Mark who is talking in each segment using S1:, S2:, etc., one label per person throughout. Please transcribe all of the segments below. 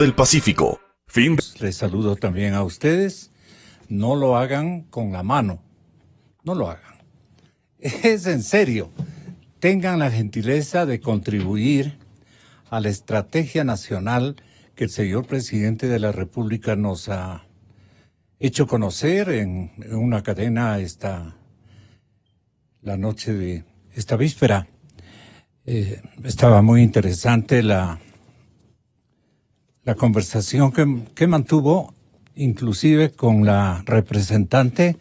S1: del Pacífico.
S2: Les saludo también a ustedes. No lo hagan con la mano. No lo hagan. Es en serio. Tengan la gentileza de contribuir a la estrategia nacional que el señor presidente de la República nos ha hecho conocer en una cadena la noche de esta víspera. Estaba muy interesante la conversación que mantuvo, inclusive con la representante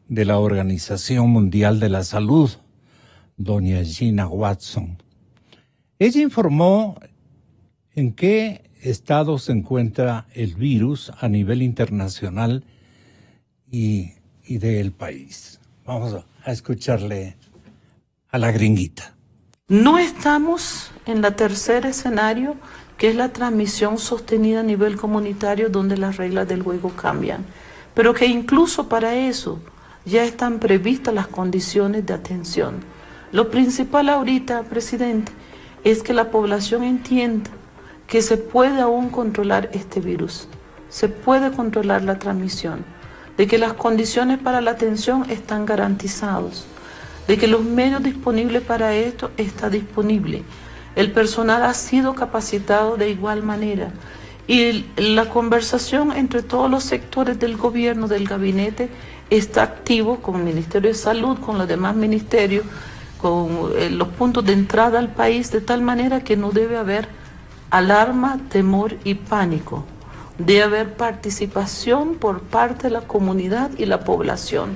S2: de la Organización Mundial de la Salud, doña Gina Watson. Ella informó en qué estado se encuentra el virus a nivel internacional y del país. Vamos a escucharle a la gringuita.
S3: No estamos en el tercer escenario, que es la transmisión sostenida a nivel comunitario, donde las reglas del juego cambian, pero que incluso para eso ya están previstas las condiciones de atención. Lo principal ahorita, presidente, es que la población entienda que se puede aún controlar este virus, se puede controlar la transmisión, de que las condiciones para la atención están garantizadas, de que los medios disponibles para esto están disponibles. El personal ha sido capacitado de igual manera y la conversación entre todos los sectores del gobierno, del gabinete, está activo con el Ministerio de Salud, con los demás ministerios, con los puntos de entrada al país, de tal manera que no debe haber alarma, temor y pánico. Debe haber participación por parte de la comunidad y la población,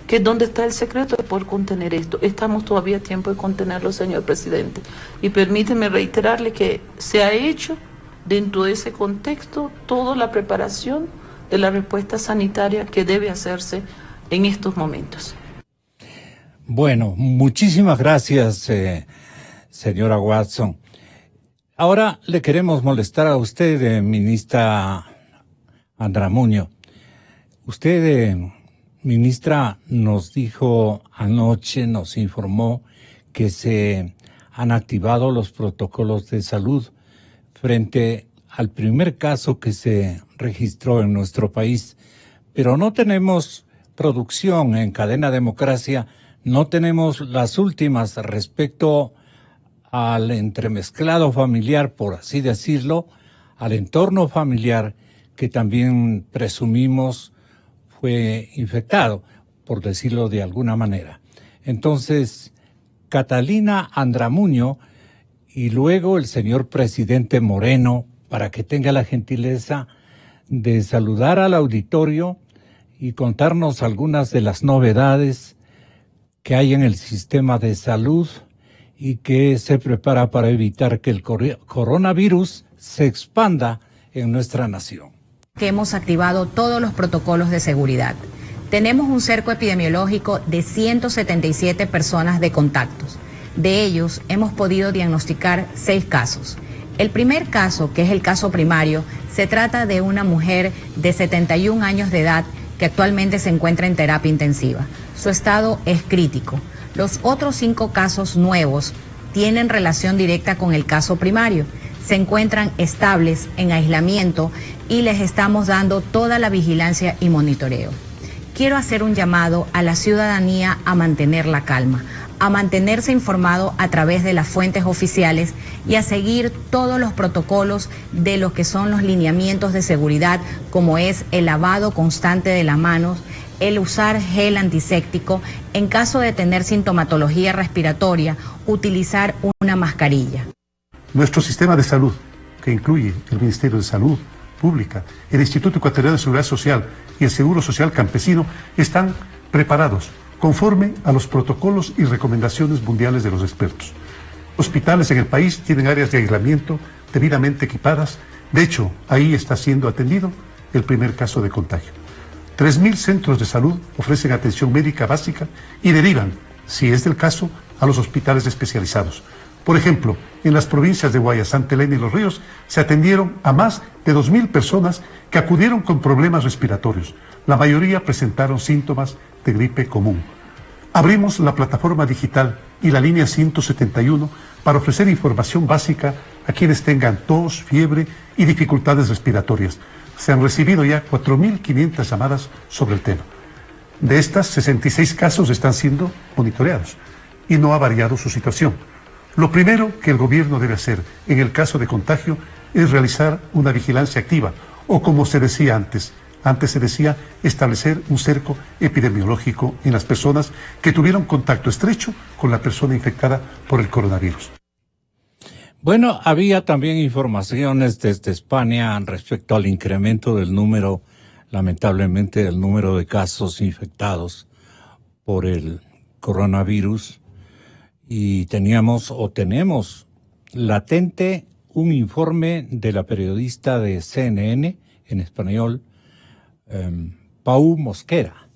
S3: que es donde está el secreto de poder contener esto. Estamos todavía a tiempo de contenerlo, señor presidente. Y permíteme reiterarle que se ha hecho dentro de ese contexto toda la preparación de la respuesta sanitaria que debe hacerse en estos momentos.
S2: Bueno, muchísimas gracias, señora Watson. Ahora le queremos molestar a usted, ministra Andramuño. Usted, ministra, nos dijo anoche, nos informó que se han activado los protocolos de salud frente al primer caso que se registró en nuestro país. Pero no tenemos producción en Cadena Democracia, no tenemos las últimas respecto al entremezclado familiar, por así decirlo, al entorno familiar que también presumimos fue infectado, por decirlo de alguna manera. Entonces, Catalina Andramuño y luego el señor presidente Moreno, para que tenga la gentileza de saludar al auditorio y contarnos algunas de las novedades que hay en el sistema de salud y que se prepara para evitar que el coronavirus se expanda en nuestra nación.
S4: Que hemos activado todos los protocolos de seguridad. Tenemos un cerco epidemiológico de 177 personas de contactos. De ellos hemos podido diagnosticar 6 casos. El primer caso, que es el caso primario, se trata de una mujer de 71 años de edad que actualmente se encuentra en terapia intensiva. Su estado es crítico. Los otros 5 casos nuevos tienen relación directa con el caso primario. Se encuentran estables en aislamiento y les estamos dando toda la vigilancia y monitoreo. Quiero hacer un llamado a la ciudadanía a mantener la calma, a mantenerse informado a través de las fuentes oficiales y a seguir todos los protocolos de lo que son los lineamientos de seguridad, como es el lavado constante de las manos, el usar gel antiséptico, en caso de tener sintomatología respiratoria, utilizar una mascarilla.
S5: Nuestro sistema de salud, que incluye el Ministerio de Salud Pública, el Instituto Ecuatoriano de Seguridad Social y el Seguro Social Campesino, están preparados conforme a los protocolos y recomendaciones mundiales de los expertos. Hospitales en el país tienen áreas de aislamiento debidamente equipadas. De hecho, ahí está siendo atendido el primer caso de contagio. 3.000 centros de salud ofrecen atención médica básica y derivan, si es del caso, a los hospitales especializados. Por ejemplo, en las provincias de Guayas, Santa Elena y Los Ríos se atendieron a más de 2.000 personas que acudieron con problemas respiratorios. La mayoría presentaron síntomas de gripe común. Abrimos la plataforma digital y la línea 171 para ofrecer información básica a quienes tengan tos, fiebre y dificultades respiratorias. Se han recibido ya 4.500 llamadas sobre el tema. De estas, 66 casos están siendo monitoreados y no ha variado su situación. Lo primero que el gobierno debe hacer en el caso de contagio es realizar una vigilancia activa, o como se decía antes se decía establecer un cerco epidemiológico en las personas que tuvieron contacto estrecho con la persona infectada por el coronavirus.
S2: Bueno, había también informaciones desde España respecto al incremento del número, lamentablemente, del número de casos infectados por el coronavirus. Y tenemos latente un informe de la periodista de CNN en español, Pau Mosquera.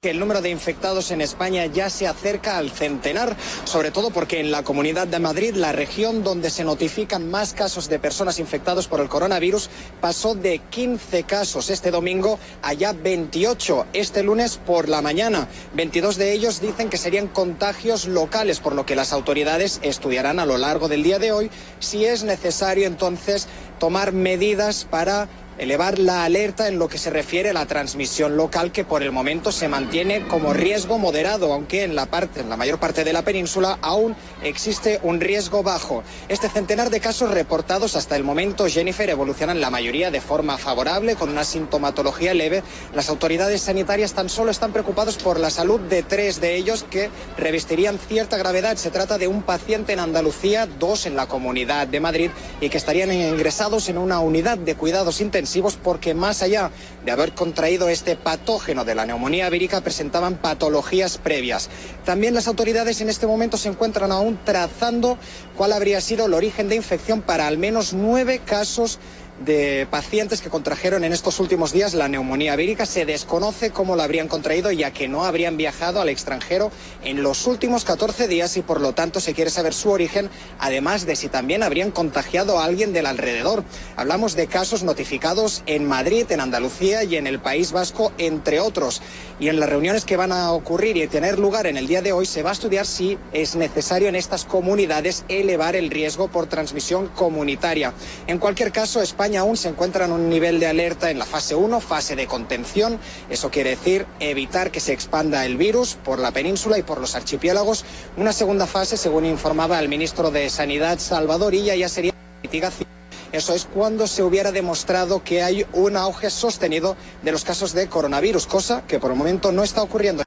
S1: Que el número de infectados en España ya se acerca al centenar, sobre todo porque en la Comunidad de Madrid, la región donde se notifican más casos de personas infectadas por el coronavirus, pasó de 15 casos este domingo a ya 28 este lunes por la mañana. 22 de ellos dicen que serían contagios locales, por lo que las autoridades estudiarán a lo largo del día de hoy si es necesario entonces tomar medidas para elevar la alerta en lo que se refiere a la transmisión local, que por el momento se mantiene como riesgo moderado, aunque en la mayor parte de la península aún existe un riesgo bajo. Este centenar de casos reportados hasta el momento, Jennifer, evolucionan la mayoría de forma favorable, con una sintomatología leve. Las autoridades sanitarias tan solo están preocupados por la salud de 3 de ellos que revestirían cierta gravedad. Se trata de un paciente en Andalucía, 2 en la Comunidad de Madrid, y que estarían ingresados en una unidad de cuidados intensivos porque, más allá de haber contraído este patógeno de la neumonía vírica, presentaban patologías previas. También las autoridades en este momento se encuentran aún trazando cuál habría sido el origen de infección para al menos 9 casos de pacientes que contrajeron en estos últimos días la neumonía vírica. Se desconoce cómo la habrían contraído, ya que no habrían viajado al extranjero en los últimos 14 días y por lo tanto se quiere saber su origen, además de si también habrían contagiado a alguien del alrededor. Hablamos de casos notificados en Madrid, en Andalucía y en el País Vasco, entre otros. Y en las reuniones que van a ocurrir y tener lugar en el día de hoy se va a estudiar si es necesario en estas comunidades elevar el riesgo por transmisión comunitaria. En cualquier caso, España aún se encuentra en un nivel de alerta en la fase 1, fase de contención. Eso quiere decir evitar que se expanda el virus por la península y por los archipiélagos. Una segunda fase, según informaba el ministro de Sanidad, Salvador Illa, ya sería mitigación. Eso es cuando se hubiera demostrado que hay un auge sostenido de los casos de coronavirus, cosa que por el momento no está ocurriendo.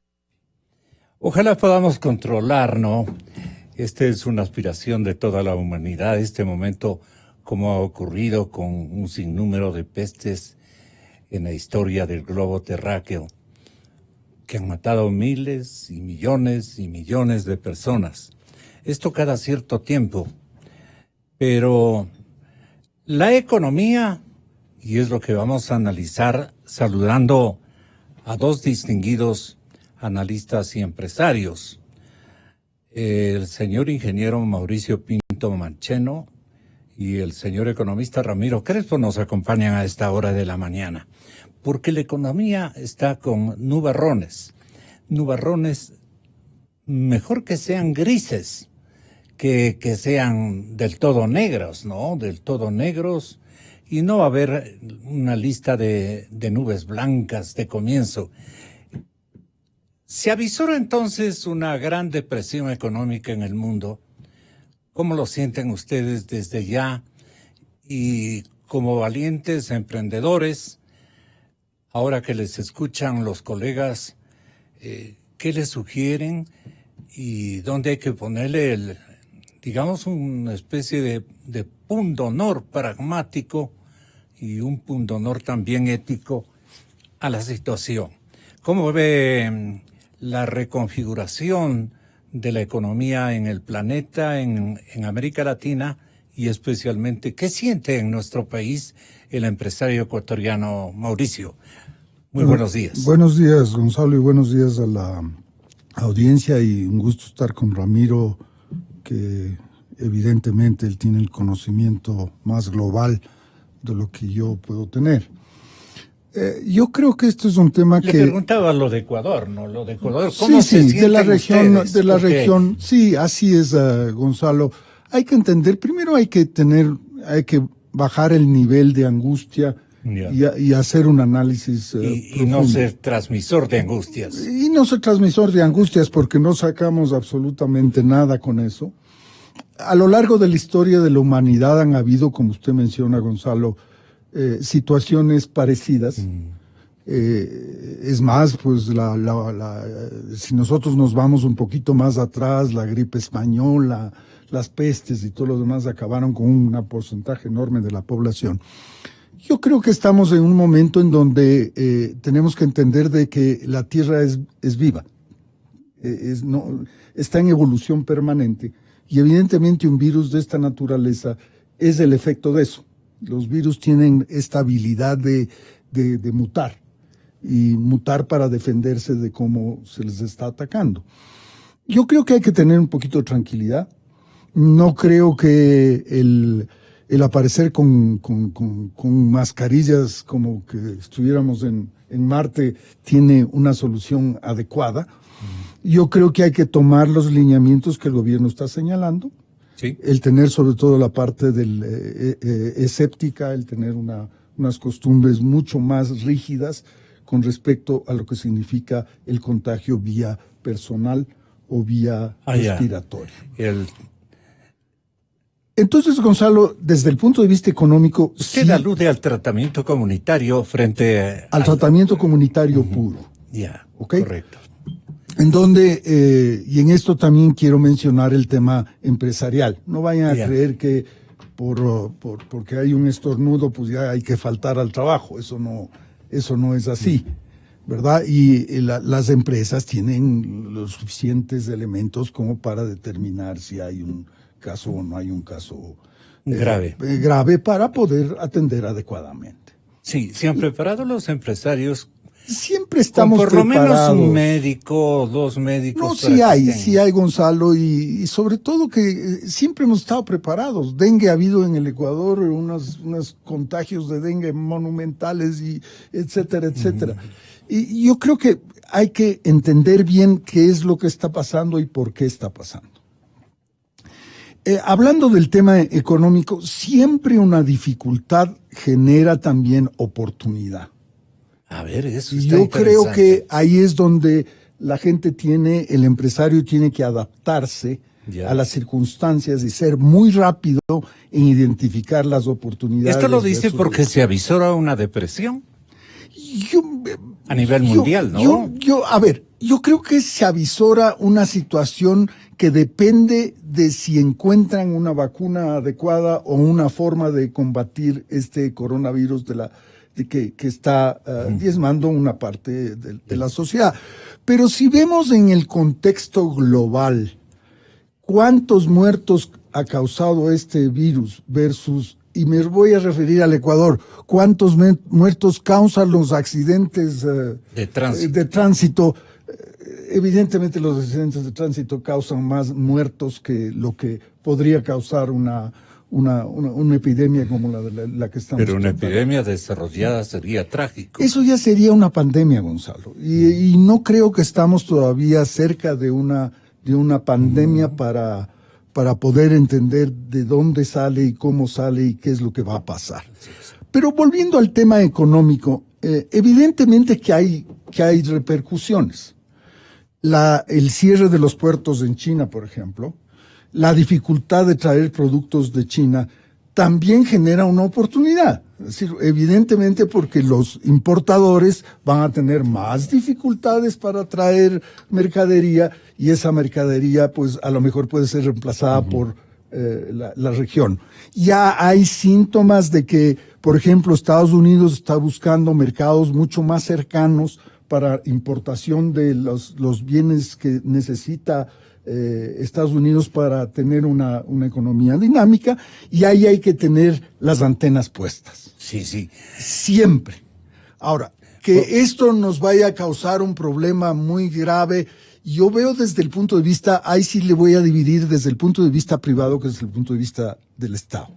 S2: Ojalá podamos controlar, ¿no? Esta es una aspiración de toda la humanidad. Este momento, como ha ocurrido con un sinnúmero de pestes en la historia del globo terráqueo, que han matado miles y millones de personas. Esto cada cierto tiempo. Pero la economía, y es lo que vamos a analizar saludando a 2 distinguidos analistas y empresarios. El señor ingeniero Mauricio Pinto Mancheno y el señor economista Ramiro Crespo nos acompañan a esta hora de la mañana, porque la economía está con nubarrones. Nubarrones, mejor que sean grises, que sean del todo negros, ¿no? Del todo negros, y no va a haber una lista de nubes blancas de comienzo. Se avisora entonces una gran depresión económica en el mundo. ¿Cómo lo sienten ustedes desde ya? Y como valientes emprendedores, ahora que les escuchan los colegas, ¿qué les sugieren? ¿Y dónde hay que ponerle digamos, una especie de pundonor pragmático y un pundonor también ético a la situación? ¿Cómo ve la reconfiguración de la economía en el planeta, en América Latina, y especialmente qué siente en nuestro país el empresario ecuatoriano Mauricio? Muy buenos días.
S6: Buenos días, Gonzalo, y buenos días a la audiencia, y un gusto estar con Ramiro, que evidentemente él tiene el conocimiento más global de lo que yo puedo tener. Yo creo que esto es un tema
S2: Le
S6: que...
S2: preguntaba lo de Ecuador, ¿no? Lo de Ecuador, ¿cómo se
S6: Sí,
S2: sienten
S6: de la región,
S2: ustedes?
S6: de la
S2: Porque-
S6: región, sí, así es, Gonzalo. Hay que entender, primero hay que bajar el nivel de angustia y hacer un análisis
S2: y no
S6: profundo.
S2: ser transmisor de angustias.
S6: Y no ser transmisor de angustias porque no sacamos absolutamente nada con eso. A lo largo de la historia de la humanidad han habido, como usted menciona, Gonzalo, situaciones parecidas. Es más, pues si nosotros nos vamos un poquito más atrás, la gripe española, las pestes y todo lo demás acabaron con un porcentaje enorme de la población. Yo creo que estamos en un momento en donde tenemos que entender de que la Tierra es viva, está en evolución permanente y evidentemente un virus de esta naturaleza es el efecto de eso. Los virus tienen esta habilidad de mutar y mutar para defenderse de cómo se les está atacando. Yo creo que hay que tener un poquito de tranquilidad. No creo que el aparecer con mascarillas como que estuviéramos en Marte tiene una solución adecuada. Yo creo que hay que tomar los lineamientos que el gobierno está señalando.
S2: Sí.
S6: El tener sobre todo la parte escéptica, el tener unas costumbres mucho más rígidas con respecto a lo que significa el contagio vía personal o vía respiratoria. Entonces, Gonzalo, desde el punto de vista económico...
S2: Usted alude al tratamiento comunitario frente
S6: al tratamiento comunitario puro.
S2: Ya,
S6: ¿Okay?
S2: Correcto.
S6: En donde, y en esto también quiero mencionar el tema empresarial. No vayan a creer que porque hay un estornudo, pues ya hay que faltar al trabajo. Eso no es así, ¿verdad? Y las empresas tienen los suficientes elementos como para determinar si hay un caso o no hay un caso grave para poder atender adecuadamente.
S2: Sí, se han preparado los empresarios.
S6: Siempre estamos
S2: por lo
S6: preparados.
S2: menos un médico, dos médicos.
S6: No, sí hay, Gonzalo, y sobre todo que siempre hemos estado preparados. Dengue ha habido en el Ecuador, unos contagios de dengue monumentales, y etcétera, etcétera. Y yo creo que hay que entender bien qué es lo que está pasando y por qué está pasando. Hablando del tema económico, siempre una dificultad genera también oportunidad.
S2: A ver, eso está
S6: Yo creo que ahí es donde la gente el empresario tiene que adaptarse a las circunstancias y ser muy rápido en identificar las oportunidades.
S2: ¿Esto lo dice porque se avisora una depresión? A nivel mundial, ¿no?
S6: Yo creo que se avisora una situación que depende de si encuentran una vacuna adecuada o una forma de combatir este coronavirus que está diezmando una parte de la sociedad. Pero si vemos en el contexto global cuántos muertos ha causado este virus versus, y me voy a referir al Ecuador, cuántos muertos causan los accidentes de tránsito. Evidentemente los accidentes de tránsito causan más muertos que lo que podría causar una epidemia como la que estamos
S2: Pero una
S6: tratando.
S2: epidemia desarrollada sería trágico.
S6: Eso ya sería una pandemia, Gonzalo. Y no creo que estamos todavía cerca de una pandemia para poder entender de dónde sale y cómo sale y qué es lo que va a pasar. Pero volviendo al tema económico, evidentemente que hay repercusiones. El cierre de los puertos en China, por ejemplo, la dificultad de traer productos de China también genera una oportunidad. Es decir, evidentemente porque los importadores van a tener más dificultades para traer mercadería y esa mercadería pues a lo mejor puede ser reemplazada por la región. Ya hay síntomas de que, por ejemplo, Estados Unidos está buscando mercados mucho más cercanos para importación de los bienes que necesita Estados Unidos para tener una economía dinámica, y ahí hay que tener las antenas puestas.
S2: Sí, sí.
S6: Siempre. Ahora, que esto nos vaya a causar un problema muy grave, yo veo desde el punto de vista, ahí sí le voy a dividir desde el punto de vista privado que desde el punto de vista del Estado.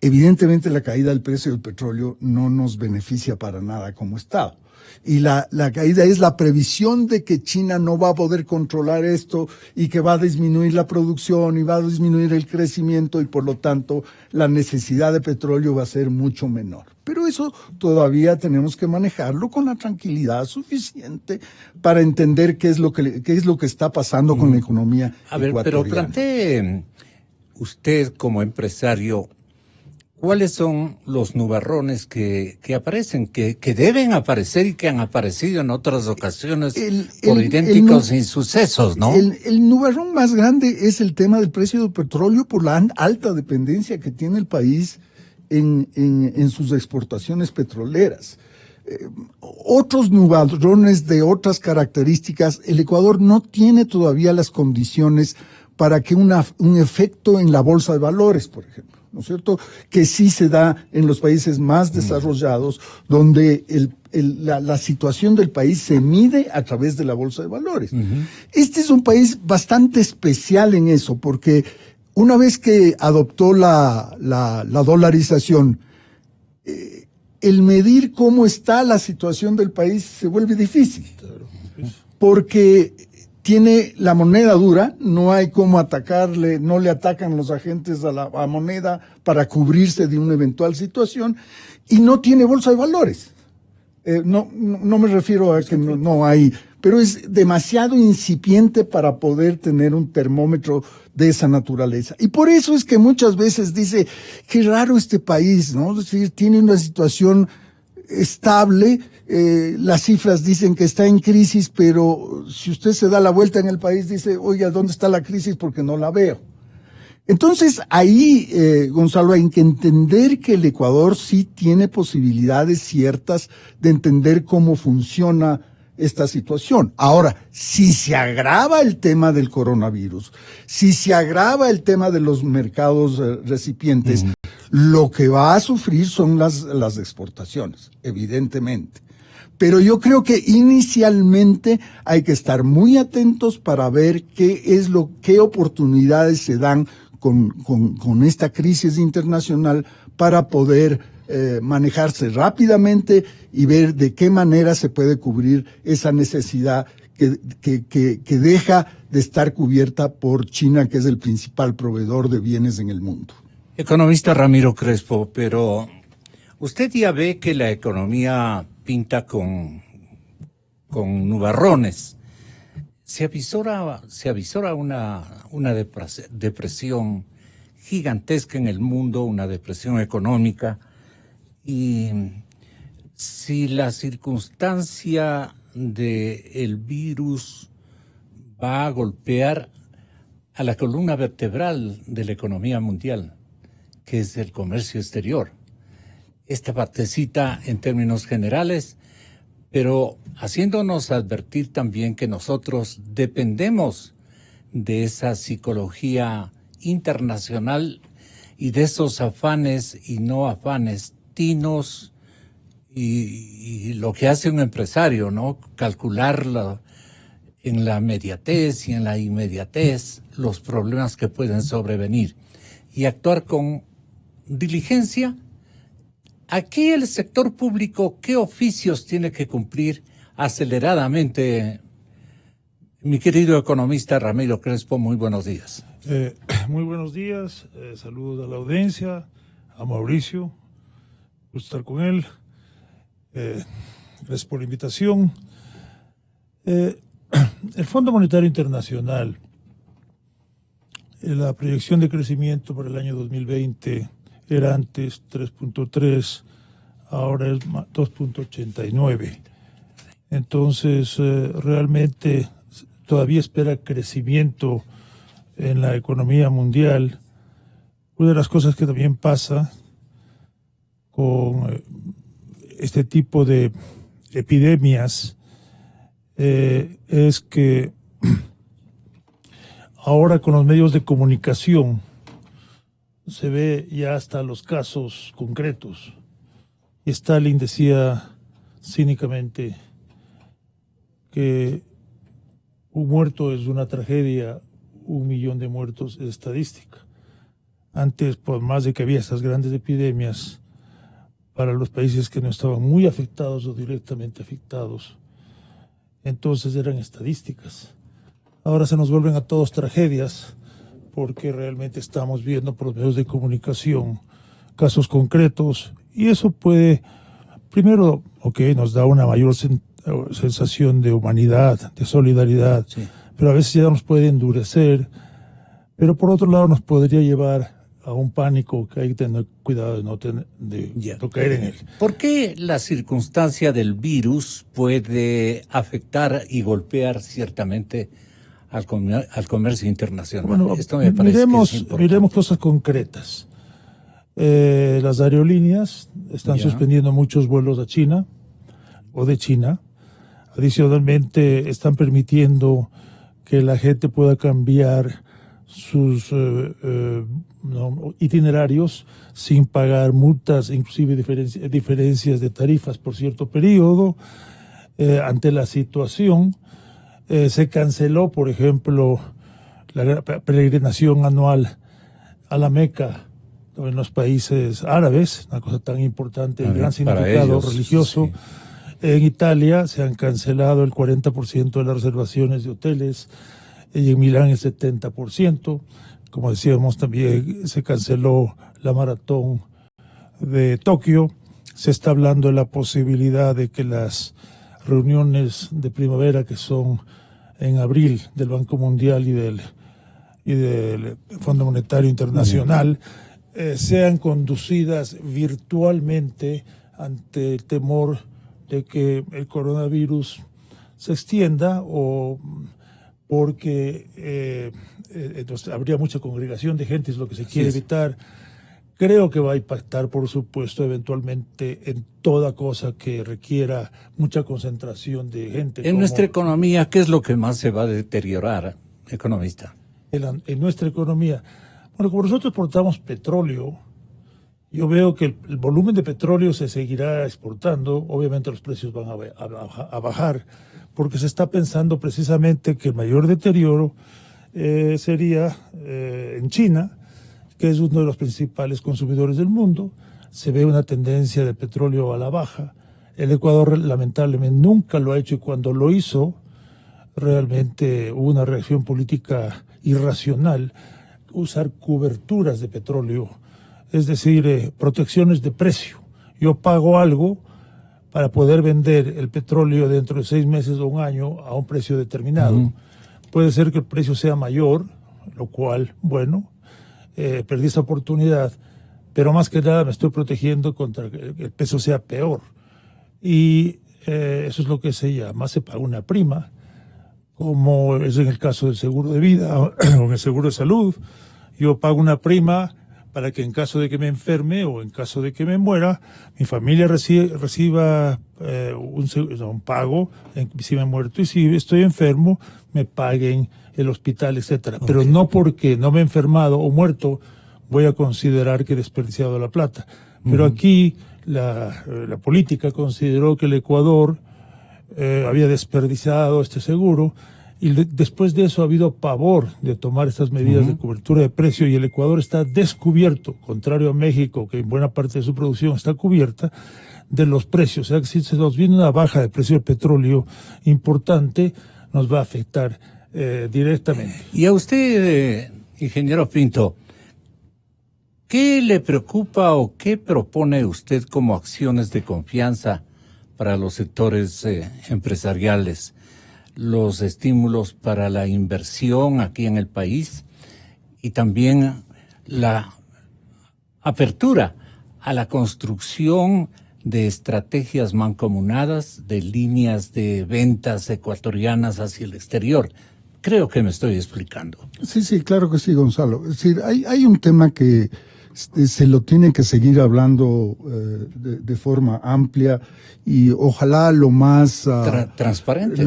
S6: evidentemente la caída del precio del petróleo no nos beneficia para nada como Estado. Y la caída es la previsión de que China no va a poder controlar esto y que va a disminuir la producción y va a disminuir el crecimiento y por lo tanto la necesidad de petróleo va a ser mucho menor. Pero eso todavía tenemos que manejarlo con la tranquilidad suficiente para entender qué es lo que está pasando con la economía
S2: A ver, pero
S6: ecuatoriana.
S2: plantee usted como empresario, ¿cuáles son los nubarrones que aparecen, que deben aparecer y que han aparecido en otras ocasiones por idénticos insucesos, ¿no?
S6: El nubarrón más grande es el tema del precio del petróleo por la alta dependencia que tiene el país en sus exportaciones petroleras. Otros nubarrones de otras características, el Ecuador no tiene todavía las condiciones para que un efecto en la bolsa de valores, por ejemplo, ¿no es cierto?, que sí se da en los países más desarrollados, donde la situación del país se mide a través de la bolsa de valores. Este es un país bastante especial en eso, porque una vez que adoptó la dolarización, el medir cómo está la situación del país se vuelve difícil, porque tiene la moneda dura, no hay cómo atacarle, no le atacan los agentes a la moneda para cubrirse de una eventual situación, y no tiene bolsa de valores. No me refiero a que no hay, pero es demasiado incipiente para poder tener un termómetro de esa naturaleza. Y por eso es que muchas veces dice, qué raro este país, ¿no? Es decir, tiene una situación estable, las cifras dicen que está en crisis, pero si usted se da la vuelta en el país, dice, oiga, ¿dónde está la crisis? Porque no la veo. Entonces, ahí, Gonzalo, hay que entender que el Ecuador sí tiene posibilidades ciertas de entender cómo funciona esta situación. Ahora, si se agrava el tema del coronavirus, si se agrava el tema de los mercados recipientes, lo que va a sufrir son las exportaciones, evidentemente. Pero yo creo que inicialmente hay que estar muy atentos para ver qué oportunidades se dan con esta crisis internacional para poder manejarse rápidamente y ver de qué manera se puede cubrir esa necesidad que deja de estar cubierta por China, que es el principal proveedor de bienes en el mundo.
S2: Economista Ramiro Crespo, pero usted ya ve que la economía pinta con nubarrones. Se avisora una depresión gigantesca en el mundo, una depresión económica, y si la circunstancia del virus va a golpear a la columna vertebral de la economía mundial, que es el comercio exterior. Esta partecita en términos generales, pero haciéndonos advertir también que nosotros dependemos de esa psicología internacional y de esos afanes y no afanes tinos y lo que hace un empresario, ¿no? Calcularlo en la mediatez y en la inmediatez, los problemas que pueden sobrevenir y actuar con diligencia. Aquí el sector público, ¿qué oficios tiene que cumplir aceleradamente? Mi querido economista Ramiro Crespo, muy buenos días.
S7: Muy buenos días, saludos a la audiencia, a Mauricio, gusto estar con él, gracias por la invitación. El Fondo Monetario Internacional, la proyección de crecimiento para el año 2020 era antes 3.3, ahora es 2.89. Entonces, realmente todavía espera crecimiento en la economía mundial. Una de las cosas que también pasa con este tipo de epidemias es que ahora con los medios de comunicación se ve ya hasta los casos concretos. Y Stalin decía cínicamente que un muerto es una tragedia, 1 millón de muertos es estadística. Antes, por más de que había estas grandes epidemias, para los países que no estaban muy afectados o directamente afectados, entonces eran estadísticas. Ahora se nos vuelven a todos tragedias, porque realmente estamos viendo por los medios de comunicación casos concretos, y eso puede, primero, nos da una mayor sensación de humanidad, de solidaridad,
S2: Sí.
S7: pero a veces ya nos puede endurecer, pero por otro lado nos podría llevar a un pánico que hay que tener cuidado de no caer en él.
S2: ¿Por qué la circunstancia del virus puede afectar y golpear ciertamente al comercio internacional?
S7: Bueno,
S2: Esto me parece que es importante.
S7: miremos cosas concretas. Las aerolíneas están
S2: Ya.
S7: suspendiendo muchos vuelos a China o de China. Adicionalmente, están permitiendo que la gente pueda cambiar sus itinerarios sin pagar multas, inclusive diferencias de tarifas por cierto periodo. Ante la situación, se canceló, por ejemplo, la peregrinación anual a la Meca en los países árabes, una cosa tan importante, el gran significado
S2: ellos,
S7: religioso.
S2: sí.
S7: En Italia se han cancelado el 40% de las reservaciones de hoteles, y en Milán el 70%. Como decíamos, también se canceló la maratón de Tokio. Se está hablando de la posibilidad de que las reuniones de primavera, que son en abril, del Banco Mundial y del Fondo Monetario Internacional, sean conducidas virtualmente ante el temor de que el coronavirus se extienda, o porque entonces habría mucha congregación de gente, es lo que se quiere evitar. Creo que va a impactar, por supuesto, eventualmente en toda cosa que requiera mucha concentración de gente.
S2: En nuestra economía, ¿qué es lo que más se va a deteriorar, economista?
S7: En nuestra economía. Bueno, como nosotros exportamos petróleo, yo veo que el volumen de petróleo se seguirá exportando. Obviamente los precios van a bajar, porque se está pensando precisamente que el mayor deterioro sería en China, que es uno de los principales consumidores del mundo. Se ve una tendencia de petróleo a la baja. El Ecuador lamentablemente nunca lo ha hecho, y cuando lo hizo realmente hubo una reacción política irracional, usar coberturas de petróleo, es decir, protecciones de precio. Yo pago algo para poder vender el petróleo dentro de 6 meses o un año a un precio determinado. Puede ser que el precio sea mayor, lo cual, bueno, perdí esa oportunidad, pero más que nada me estoy protegiendo contra que el peso sea peor. Y eso es lo que se llama, se paga una prima, como es en el caso del seguro de vida o en el seguro de salud. Yo pago una prima para que en caso de que me enferme o en caso de que me muera, mi familia reciba un pago si me he muerto, y si estoy enfermo, me paguen el hospital, etcétera. Okay. Pero no porque no me he enfermado o muerto voy a considerar que he desperdiciado la plata. Pero aquí la política consideró que el Ecuador había desperdiciado este seguro, y después de eso ha habido pavor de tomar estas medidas de cobertura de precio, y el Ecuador está descubierto, contrario a México, que en buena parte de su producción está cubierta, de los precios. O sea, que si se nos viene una baja de precio del petróleo importante, nos va a afectar directamente.
S2: Y a usted, ingeniero Pinto, ¿qué le preocupa o qué propone usted como acciones de confianza para los sectores empresariales? Los estímulos para la inversión aquí en el país, y también la apertura a la construcción de estrategias mancomunadas de líneas de ventas ecuatorianas hacia el exterior. Creo que me estoy explicando.
S6: Sí, claro que sí, Gonzalo. Es decir, hay un tema que se lo tiene que seguir hablando de forma amplia, y ojalá lo más
S2: transparente,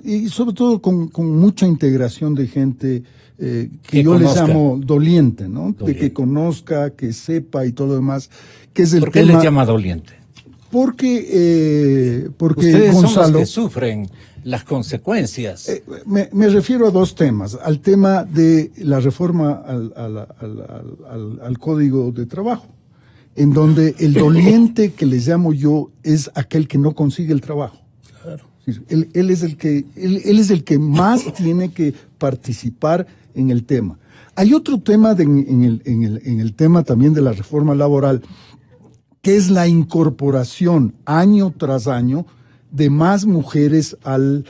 S6: y sobre todo con mucha integración de gente que yo
S2: conozca.
S6: les llamo doliente, ¿no?
S2: Doliente.
S6: De que conozca, que sepa y todo lo demás. Que es el
S2: ¿Por qué
S6: tema,
S2: les llama doliente?
S6: Porque
S2: ustedes
S6: Gonzalo,
S2: son los que sufren las consecuencias.
S6: Me refiero a dos temas. Al tema de la reforma al Código de Trabajo, en donde el doliente que les llamo yo es aquel que no consigue el trabajo.
S7: Claro.
S6: Él es el que más tiene que participar en el tema. Hay otro tema en el tema también de la reforma laboral, que es la incorporación año tras año de más mujeres al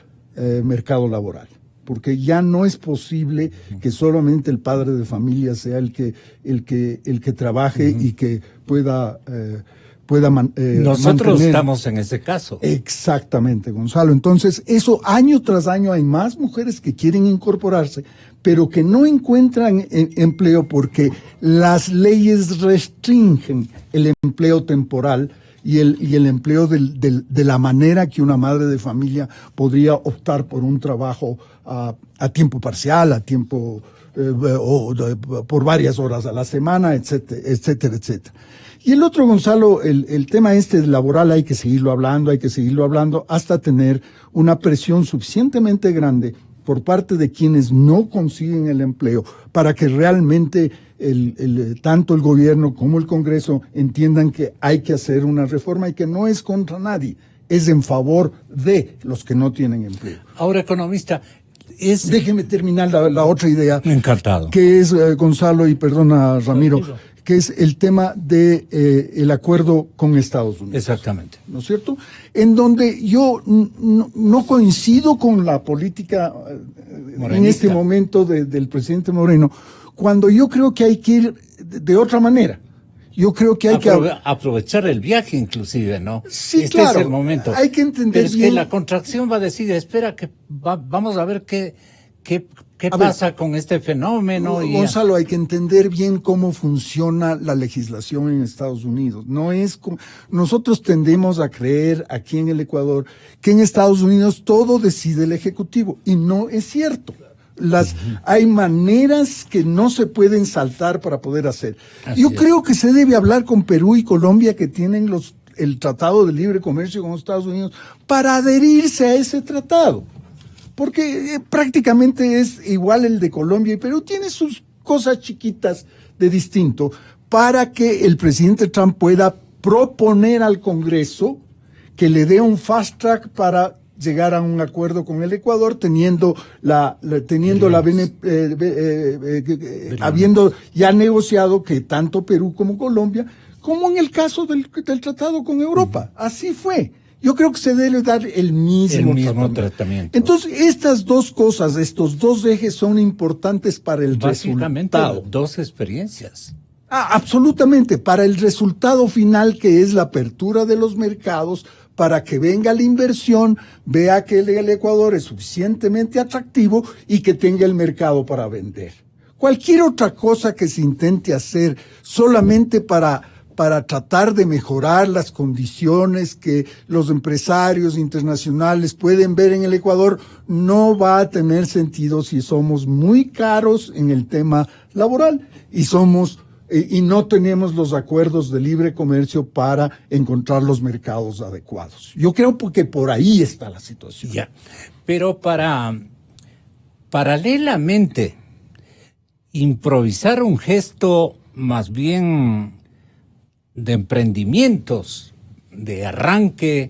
S6: mercado laboral. Porque ya no es posible que solamente el padre de familia sea el que trabaje y que pueda
S2: Nosotros
S6: mantener.
S2: estamos en ese caso.
S6: Exactamente, Gonzalo. Entonces, eso año tras año hay más mujeres que quieren incorporarse, pero que no encuentran empleo porque las leyes restringen el empleo temporal y el empleo de la manera que una madre de familia podría optar por un trabajo a tiempo parcial, a tiempo por varias horas a la semana, etcétera, etcétera, etcétera. Y el otro, Gonzalo, el tema laboral hay que seguirlo hablando hasta tener una presión suficientemente grande por parte de quienes no consiguen el empleo para que realmente tanto el gobierno como el Congreso entiendan que hay que hacer una reforma y que no es contra nadie, es en favor de los que no tienen empleo.
S2: Ahora, economista,
S6: Déjeme terminar la otra idea.
S2: Encantado.
S6: Que es, Gonzalo, y perdona, Ramiro, que es el tema de el acuerdo con Estados Unidos.
S2: Exactamente.
S6: ¿No es cierto? En donde yo no coincido con la política en este momento del presidente Moreno, cuando yo creo que hay que ir de otra manera. Yo creo que hay que
S2: aprovechar el viaje, inclusive, ¿no?
S6: Sí,
S2: este
S6: claro.
S2: Es el momento.
S6: Hay que entender
S2: Pero es
S6: bien.
S2: que la contracción va a decir, espera, que vamos a ver qué pasa con este fenómeno.
S6: Gonzalo, hay que entender bien cómo funciona la legislación en Estados Unidos. Nosotros tendemos a creer aquí en el Ecuador que en Estados Unidos todo decide el Ejecutivo, y no es cierto. Hay maneras que no se pueden saltar para poder hacer. Yo creo que se debe hablar con Perú y Colombia, que tienen el Tratado de Libre Comercio con los Estados Unidos, para adherirse a ese tratado. Porque prácticamente es igual el de Colombia y Perú, tiene sus cosas chiquitas de distinto, para que el presidente Trump pueda proponer al Congreso que le dé un fast track para llegar a un acuerdo con el Ecuador, habiendo ya negociado que tanto Perú como Colombia, como en el caso del tratado con Europa. Así fue. Yo creo que se debe dar el mismo tratamiento. Entonces, estas dos cosas, estos dos ejes son importantes para el resultado.
S2: Dos experiencias.
S6: Absolutamente, para el resultado final, que es la apertura de los mercados, para que venga la inversión, vea que el Ecuador es suficientemente atractivo y que tenga el mercado para vender. Cualquier otra cosa que se intente hacer solamente para tratar de mejorar las condiciones que los empresarios internacionales pueden ver en el Ecuador no va a tener sentido si somos muy caros en el tema laboral y no tenemos los acuerdos de libre comercio para encontrar los mercados adecuados. Yo creo que por ahí está la situación.
S2: Ya, pero paralelamente, improvisar un gesto más bien de emprendimientos, de arranque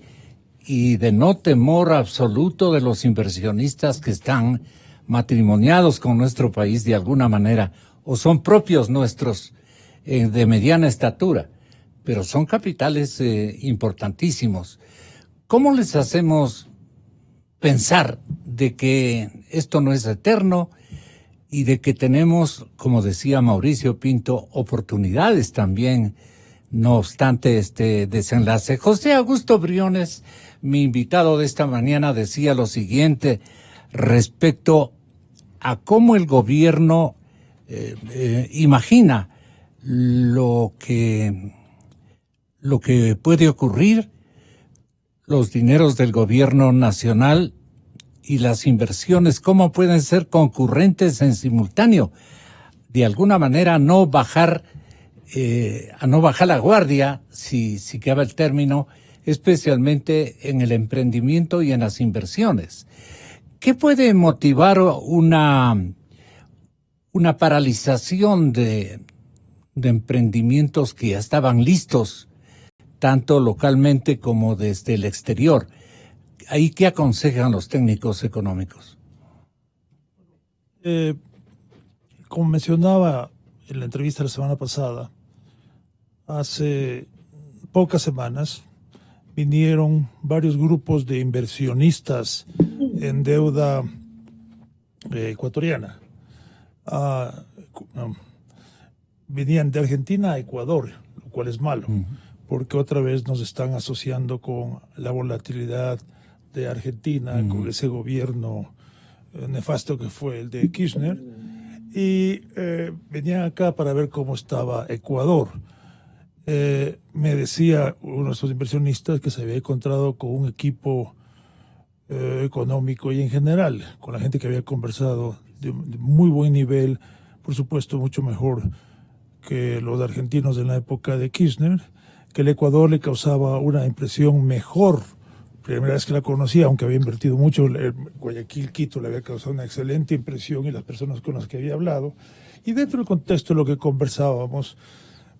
S2: y de no temor absoluto de los inversionistas que están matrimoniados con nuestro país de alguna manera, o son propios nuestros de mediana estatura, pero son capitales importantísimos. ¿Cómo les hacemos pensar de que esto no es eterno y de que tenemos, como decía Mauricio Pinto, oportunidades también, no obstante este desenlace? José Augusto Briones, mi invitado de esta mañana, decía lo siguiente respecto a cómo el gobierno imagina lo que puede ocurrir, los dineros del gobierno nacional y las inversiones, cómo pueden ser concurrentes en simultáneo, de alguna manera no bajar la guardia, si cabe el término, especialmente en el emprendimiento y en las inversiones. ¿Qué puede motivar una paralización de emprendimientos que ya estaban listos, tanto localmente como desde el exterior? ¿Ahí qué aconsejan los técnicos económicos?
S7: Como mencionaba en la entrevista la semana pasada, hace pocas semanas vinieron varios grupos de inversionistas en deuda ecuatoriana. Venían de Argentina a Ecuador, lo cual es malo, porque otra vez nos están asociando con la volatilidad de Argentina, con ese gobierno nefasto que fue el de Kirchner, y venían acá para ver cómo estaba Ecuador. Me decía uno de esos inversionistas que se había encontrado con un equipo económico y en general, con la gente que había conversado de muy buen nivel, por supuesto mucho mejor que los argentinos de la época de Kirchner, que el Ecuador le causaba una impresión mejor. Primera vez que la conocía, aunque había invertido mucho, Guayaquil, Quito le había causado una excelente impresión y las personas con las que había hablado. Y dentro del contexto de lo que conversábamos,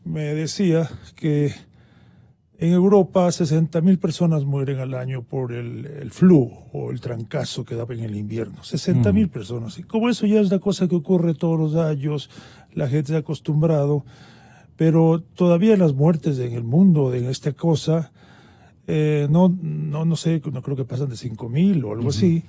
S7: me decía que en Europa 60.000 personas mueren al año por el flu o el trancazo que daba en el invierno. 60.000 personas. Y como eso ya es una cosa que ocurre todos los años, la gente se ha acostumbrado, pero todavía las muertes en el mundo en esta cosa, no sé, no creo que pasan de 5.000 o algo así.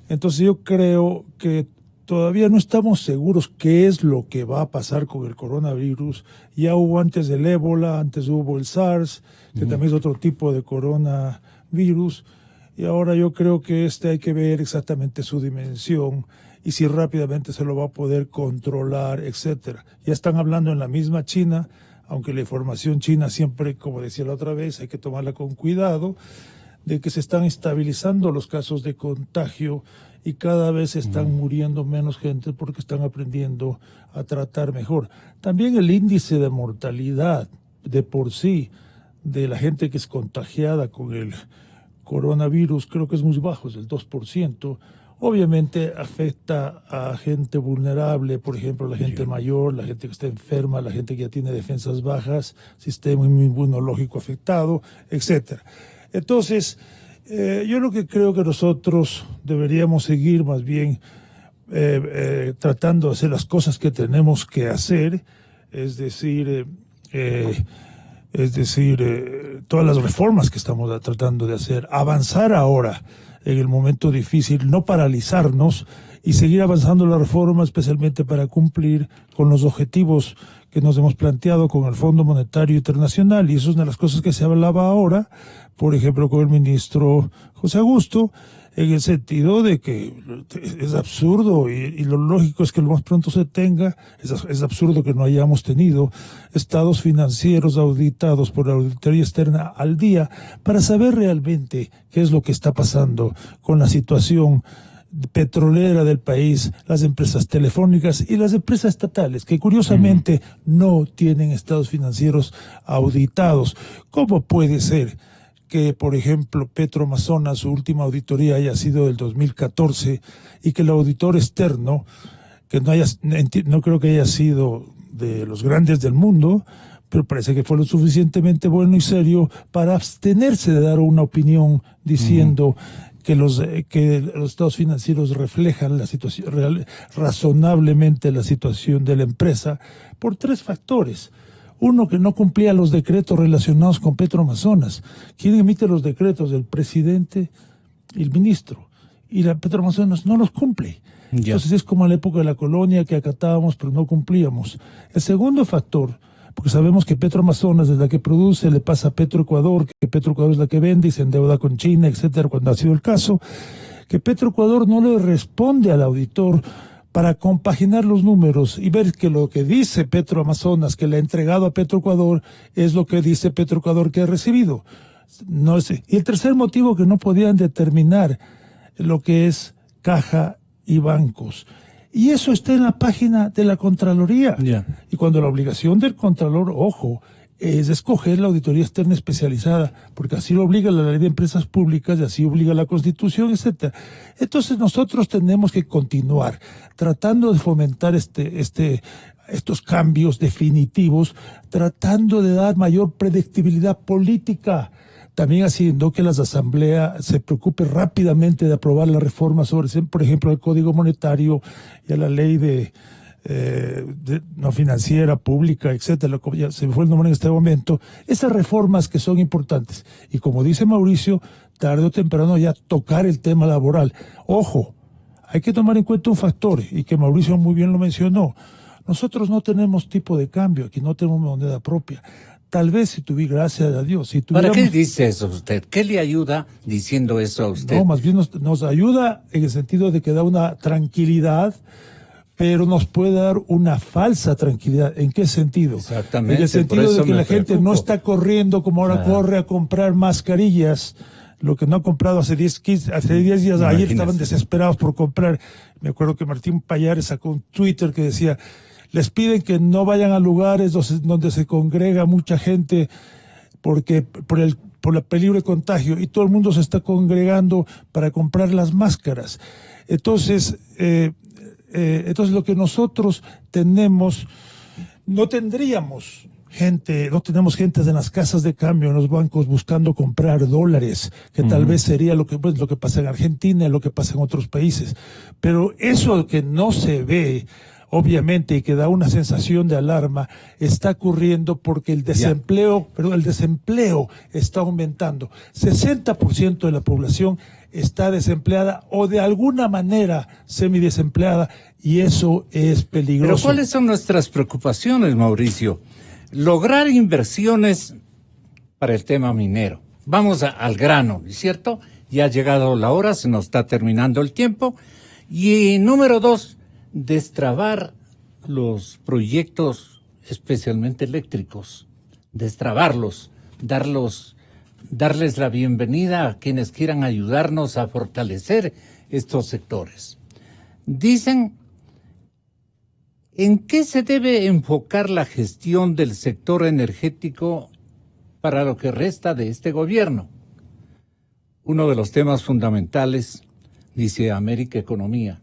S7: Entonces yo creo que todavía no estamos seguros qué es lo que va a pasar con el coronavirus. Ya hubo antes el ébola, antes hubo el SARS, que también es otro tipo de coronavirus. Y ahora yo creo que hay que ver exactamente su dimensión y si rápidamente se lo va a poder controlar, etcétera. Ya están hablando en la misma China, aunque la información china siempre, como decía la otra vez, hay que tomarla con cuidado, de que se están estabilizando los casos de contagio y cada vez están muriendo menos gente porque están aprendiendo a tratar mejor. También el índice de mortalidad de por sí de la gente que es contagiada con el coronavirus creo que es muy bajo, es del 2%. Obviamente afecta a gente vulnerable, por ejemplo, la gente mayor, la gente que está enferma, la gente que ya tiene defensas bajas, sistema inmunológico afectado, etcétera. Entonces, yo lo que creo que nosotros deberíamos seguir más bien tratando de hacer las cosas que tenemos que hacer, es decir, todas las reformas que estamos tratando de hacer, avanzar ahora en el momento difícil, no paralizarnos y seguir avanzando la reforma, especialmente para cumplir con los objetivos que nos hemos planteado con el Fondo Monetario Internacional. Y eso es una de las cosas que se hablaba ahora, por ejemplo, con el ministro José Augusto, en el sentido de que es absurdo y lo lógico es que lo más pronto se tenga, es absurdo que no hayamos tenido estados financieros auditados por la auditoría externa al día para saber realmente qué es lo que está pasando con la situación petrolera del país, las empresas telefónicas y las empresas estatales, que curiosamente no tienen estados financieros auditados. ¿Cómo puede ser que, por ejemplo, Petroamazonas, su última auditoría haya sido del 2014 y que el auditor externo, que no creo que haya sido de los grandes del mundo, pero parece que fue lo suficientemente bueno y serio para abstenerse de dar una opinión diciendo que los estados financieros reflejan la situación razonablemente la situación de la empresa por tres factores? Uno, que no cumplía los decretos relacionados con Petroamazonas. ¿Quién emite los decretos? El presidente y el ministro. Y la Petroamazonas no los cumple. Entonces es como en la época de la colonia que acatábamos pero no cumplíamos. El segundo factor, porque sabemos que Petroamazonas es la que produce, le pasa a Petroecuador, que Petroecuador es la que vende y se endeuda con China, etcétera, cuando ha sido el caso, que Petroecuador no le responde al auditor para compaginar los números y ver que lo que dice Petroamazonas, que le ha entregado a Petroecuador, es lo que dice Petroecuador que ha recibido. No es, y el tercer motivo, que no podían determinar lo que es caja y bancos. Y eso está en la página de la Contraloría. Y cuando la obligación del Contralor, ojo, es escoger la auditoría externa especializada, porque así lo obliga la ley de empresas públicas y así obliga la Constitución, etcétera. Entonces nosotros tenemos que continuar tratando de fomentar estos cambios definitivos, tratando de dar mayor predictibilidad política, también haciendo que las asambleas se preocupen rápidamente de aprobar la reforma sobre, por ejemplo, el Código Monetario y a la ley de no financiera, pública, etcétera, como ya se me fue el nombre en este momento, esas reformas que son importantes. Y como dice Mauricio, tarde o temprano ya tocar el tema laboral. Ojo, hay que tomar en cuenta un factor, y que Mauricio muy bien lo mencionó. Nosotros no tenemos tipo de cambio, aquí no tenemos moneda propia. Tal vez si tuviera, gracias a Dios, si tuviéramos...
S2: ¿Para qué dice eso usted? ¿Qué le ayuda diciendo eso a usted?
S7: No, más bien nos ayuda en el sentido de que da una tranquilidad, pero nos puede dar una falsa tranquilidad. ¿En qué sentido?
S2: Exactamente.
S7: En el sentido de que la gente no está corriendo como ahora corre a comprar mascarillas, lo que no ha comprado hace 10 días, ayer estaban desesperados por comprar. Me acuerdo que Martín Payares sacó un Twitter que decía, les piden que no vayan a lugares donde se congrega mucha gente porque por el peligro de contagio, y todo el mundo se está congregando para comprar las máscaras. Entonces lo que nosotros tenemos, no tenemos gente en las casas de cambio, en los bancos buscando comprar dólares, que tal vez sería lo que pasa en Argentina, lo que pasa en otros países. Pero eso que no se ve, obviamente, y que da una sensación de alarma, está ocurriendo porque el desempleo está aumentando. 60% de la población está desempleada o de alguna manera semidesempleada, y eso es peligroso.
S2: Pero ¿cuáles son nuestras preocupaciones, Mauricio? Lograr inversiones para el tema minero. Vamos al grano, ¿cierto? Ya ha llegado la hora, se nos está terminando el tiempo. Y número 2, destrabar los proyectos, especialmente eléctricos, destrabarlos, darles la bienvenida a quienes quieran ayudarnos a fortalecer estos sectores. Dicen, ¿en qué se debe enfocar la gestión del sector energético para lo que resta de este gobierno? Uno de los temas fundamentales, dice América Economía,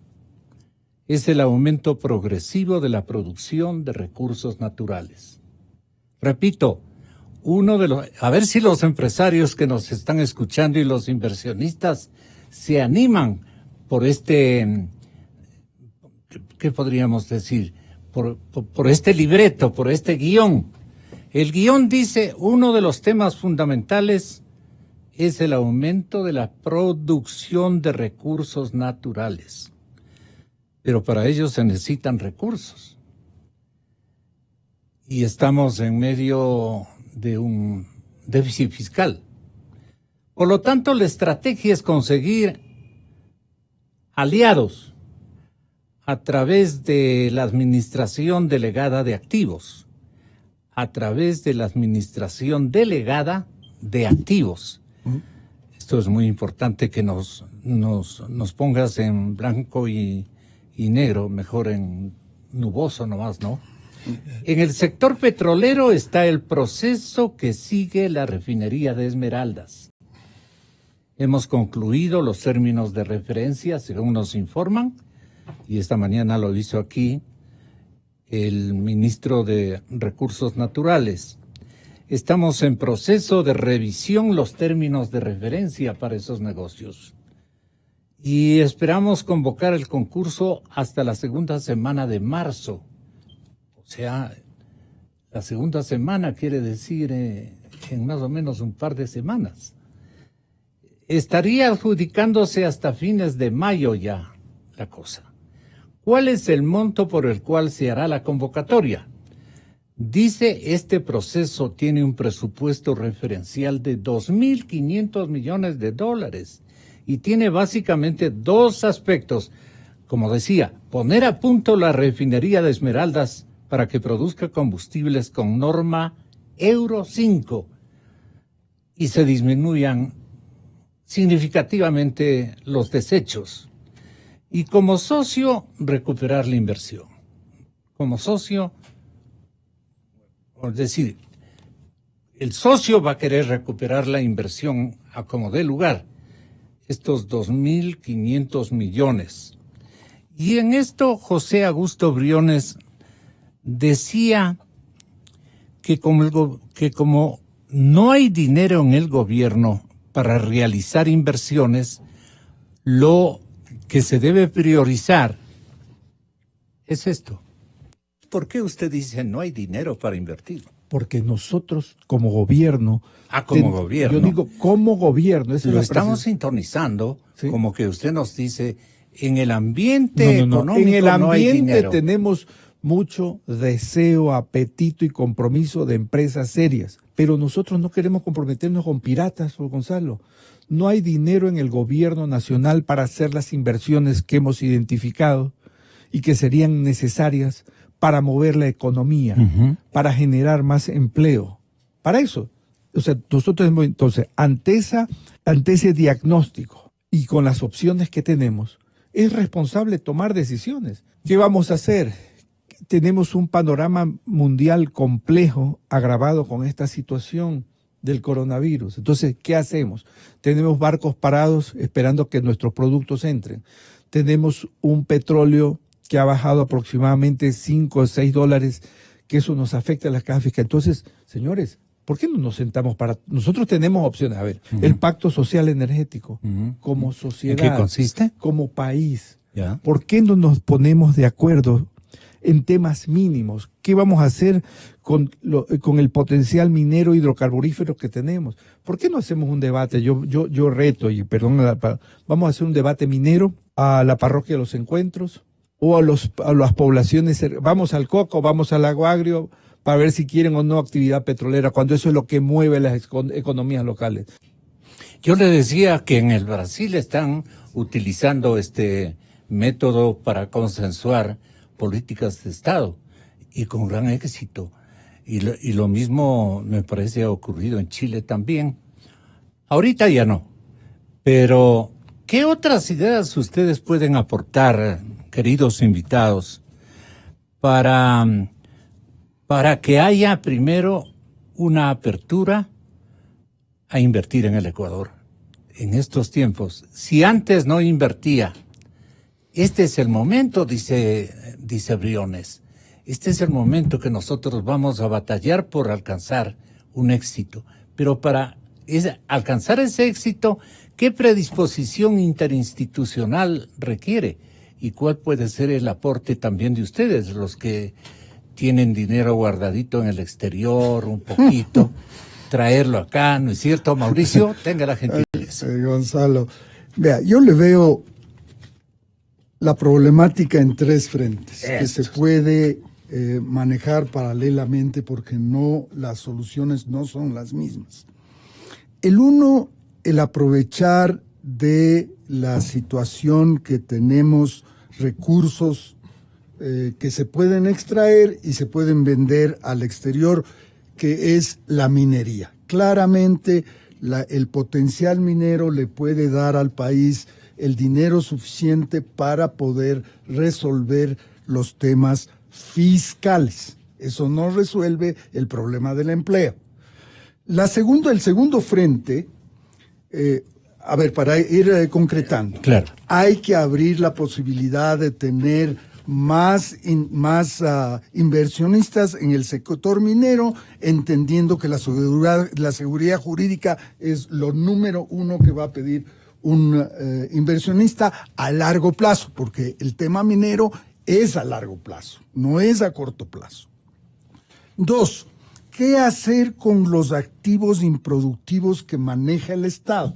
S2: es el aumento progresivo de la producción de recursos naturales. Repito, a ver si los empresarios que nos están escuchando y los inversionistas se animan por ¿qué podríamos decir? Por este libreto, por este guión. El guión dice, uno de los temas fundamentales es el aumento de la producción de recursos naturales. Pero para ello se necesitan recursos. Y estamos en medio de un déficit fiscal. Por lo tanto, la estrategia es conseguir aliados a través de la administración delegada de activos, Esto es muy importante que nos pongas en blanco y negro, mejor en nuboso nomás, ¿no? En el sector petrolero está el proceso que sigue la refinería de Esmeraldas. Hemos concluido los términos de referencia, según nos informan, y esta mañana lo hizo aquí el ministro de Recursos Naturales. Estamos en proceso de revisión los términos de referencia para esos negocios. Y esperamos convocar el concurso hasta la segunda semana de marzo. O sea, la segunda semana quiere decir en más o menos un par de semanas. Estaría adjudicándose hasta fines de mayo ya la cosa. ¿Cuál es el monto por el cual se hará la convocatoria? Dice, este proceso tiene un presupuesto referencial de $2.500 millones y tiene básicamente dos aspectos. Como decía, poner a punto la refinería de Esmeraldas para que produzca combustibles con norma Euro 5 y se disminuyan significativamente los desechos. Y como socio, recuperar la inversión. Como socio, es decir, el socio va a querer recuperar la inversión a como dé lugar, estos 2.500 millones. Y en esto José Augusto Briones decía que como no hay dinero en el gobierno para realizar inversiones, lo que se debe priorizar es esto. ¿Por qué usted dice no hay dinero para invertir?
S8: Porque nosotros como gobierno...
S2: Como gobierno.
S8: Yo digo como gobierno. Esa es
S2: Lo
S8: la
S2: estamos sintonizando,
S8: ¿sí?
S2: Como que usted nos dice, en el ambiente económico
S8: en el
S2: no hay
S8: ambiente
S2: dinero.
S8: tenemos mucho deseo, apetito y compromiso de empresas serias, pero nosotros no queremos comprometernos con piratas, Gonzalo. No hay dinero en el gobierno nacional para hacer las inversiones que hemos identificado y que serían necesarias para mover la economía, para generar más empleo. Para eso. O sea, nosotros, entonces, ante ese diagnóstico y con las opciones que tenemos, es responsable tomar decisiones. ¿Qué vamos a hacer? Tenemos un panorama mundial complejo, agravado con esta situación del coronavirus. Entonces, ¿qué hacemos? Tenemos barcos parados esperando que nuestros productos entren. Tenemos un petróleo que ha bajado aproximadamente 5 o 6 dólares, que eso nos afecta a las cajas fiscales. Entonces, señores, ¿por qué no nos sentamos para...? Nosotros tenemos opciones. A ver, el Pacto Social Energético, como sociedad.
S2: ¿En qué consiste?
S8: Como país.
S2: Ya.
S8: ¿Por qué no nos ponemos de acuerdo en temas mínimos? ¿Qué vamos a hacer con el potencial minero hidrocarburífero que tenemos? ¿Por qué no hacemos un debate? Yo reto, y perdón, vamos a hacer un debate minero a la parroquia de los Encuentros, o a las poblaciones, vamos al Coco, vamos al Lago Agrio, para ver si quieren o no actividad petrolera, cuando eso es lo que mueve las economías locales.
S2: Yo le decía que en el Brasil están utilizando este método para consensuar políticas de Estado, y con gran éxito. Y lo mismo me parece ha ocurrido en Chile también. Ahorita ya no. Pero, ¿qué otras ideas ustedes pueden aportar, queridos invitados, para que haya primero una apertura a invertir en el Ecuador en estos tiempos? Si antes no invertía, este es el momento, dice Briones, este es el momento que nosotros vamos a batallar por alcanzar un éxito. Pero para alcanzar ese éxito, ¿qué predisposición interinstitucional requiere? ¿Y cuál puede ser el aporte también de ustedes, los que tienen dinero guardadito en el exterior, un poquito, traerlo acá, ¿no es cierto, Mauricio? Tenga la gentileza.
S6: Gonzalo, vea, yo le veo la problemática en 3 frentes, que se puede manejar paralelamente porque las soluciones no son las mismas. El uno, el aprovechar de la situación que tenemos recursos que se pueden extraer y se pueden vender al exterior, que es la minería. Claramente el potencial minero le puede dar al país el dinero suficiente para poder resolver los temas fiscales. Eso no resuelve el problema del empleo. El segundo frente, a ver, para ir concretando,
S2: claro,
S6: hay que abrir la posibilidad de tener más inversionistas en el sector minero, entendiendo que la seguridad jurídica es lo número 1 que va a pedir un inversionista a largo plazo, porque el tema minero es a largo plazo, no es a corto plazo. 2, ¿qué hacer con los activos improductivos que maneja el Estado?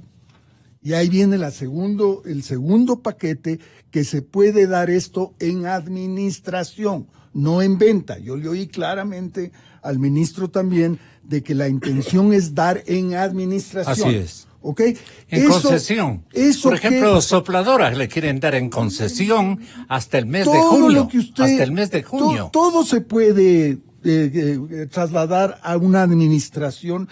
S6: Y ahí viene el segundo paquete, que se puede dar esto en administración, no en venta. Yo le oí claramente al ministro también de que la intención es dar en administración.
S2: Así es.
S6: ¿Ok?
S2: En concesión. Por ejemplo, sopladoras le quieren dar en concesión hasta el mes de junio. Hasta el mes de junio.
S6: Todo se puede trasladar a una administración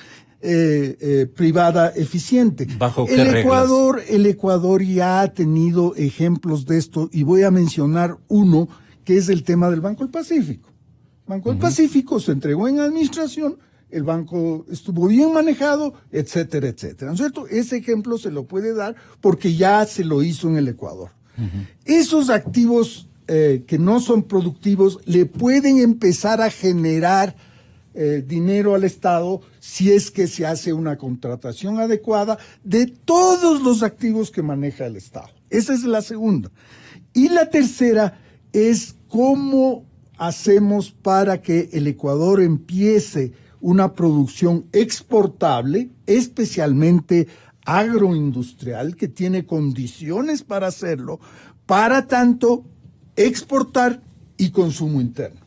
S6: privada eficiente.
S2: ¿Bajo qué
S6: reglas? El Ecuador ya ha tenido ejemplos de esto, y voy a mencionar uno, que es el tema del Banco del Pacífico. Banco del Pacífico se entregó en administración, el banco estuvo bien manejado, etcétera, etcétera. ¿No es cierto? Ese ejemplo se lo puede dar porque ya se lo hizo en el Ecuador. Esos activos que no son productivos le pueden empezar a generar dinero al Estado si es que se hace una contratación adecuada de todos los activos que maneja el Estado. Esa es la segunda. Y la tercera es cómo hacemos para que el Ecuador empiece una producción exportable, especialmente agroindustrial, que tiene condiciones para hacerlo, para tanto exportar y consumo interno.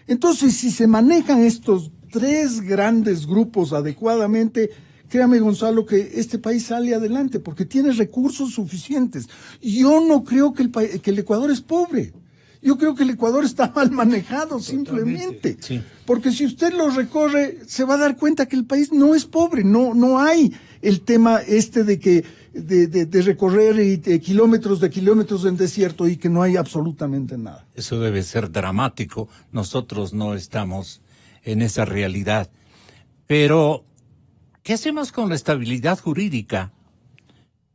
S6: Entonces, si se manejan estos tres grandes grupos adecuadamente, créame, Gonzalo, que este país sale adelante porque tiene recursos suficientes. Yo no creo que el Ecuador es pobre. Yo creo que el Ecuador está mal manejado, simplemente.
S2: Sí.
S6: Porque si usted lo recorre, se va a dar cuenta que el país no es pobre. No hay el tema de recorrer kilómetros de kilómetros en desierto y que no hay absolutamente nada.
S2: Eso debe ser dramático. Nosotros no estamos en esa realidad. Pero, ¿qué hacemos con la estabilidad jurídica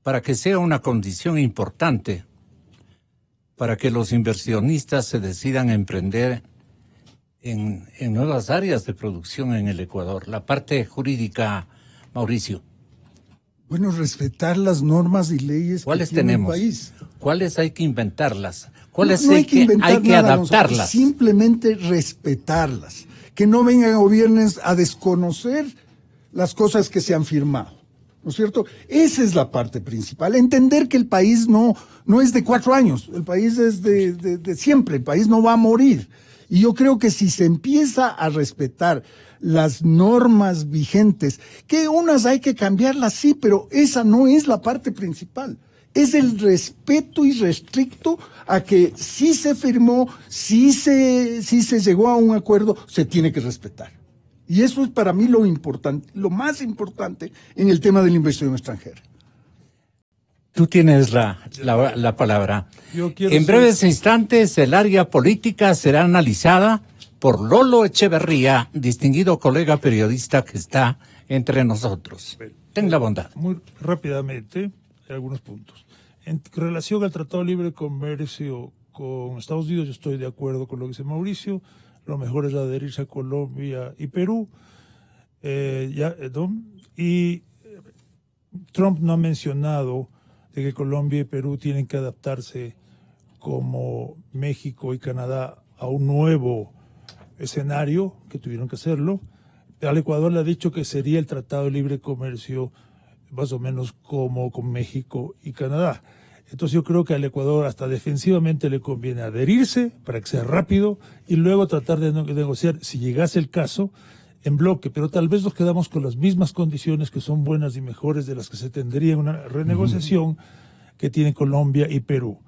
S2: para que sea una condición importante para que los inversionistas se decidan a emprender en nuevas áreas de producción en el Ecuador? La parte jurídica, Mauricio.
S6: Bueno, respetar las normas y leyes
S2: ¿Cuáles
S6: que tiene
S2: tenemos?
S6: el país.
S2: ¿Cuáles hay que inventarlas? ¿Cuáles
S6: No
S2: hay que
S6: nada,
S2: adaptarlas?
S6: Simplemente respetarlas. Que no vengan gobiernos a desconocer las cosas que se han firmado. ¿No es cierto? Esa es la parte principal. Entender que el país no es de 4 años. El país es de siempre. El país no va a morir. Y yo creo que si se empieza a respetar las normas vigentes, que unas hay que cambiarlas, sí, pero esa no es la parte principal. Es el respeto irrestricto a que si se firmó, si se llegó a un acuerdo, se tiene que respetar. Y eso es para mí lo importante, lo más importante en el tema de la inversión extranjera.
S2: Tú tienes la palabra. En breves instantes, el área política será analizada por Lolo Echeverría, distinguido colega periodista que está entre nosotros. Ten la bondad.
S7: Muy rápidamente, algunos puntos. En relación al Tratado de Libre Comercio con Estados Unidos, yo estoy de acuerdo con lo que dice Mauricio. Lo mejor es adherirse a Colombia y Perú. Y Trump no ha mencionado de que Colombia y Perú tienen que adaptarse como México y Canadá a un nuevo escenario, que tuvieron que hacerlo. Al Ecuador le ha dicho que sería el Tratado de Libre Comercio más o menos como con México y Canadá. Entonces yo creo que al Ecuador hasta defensivamente le conviene adherirse para que sea rápido y luego tratar de negociar, si llegase el caso, en bloque, pero tal vez nos quedamos con las mismas condiciones que son buenas y mejores de las que se tendría en una renegociación que tienen Colombia y Perú.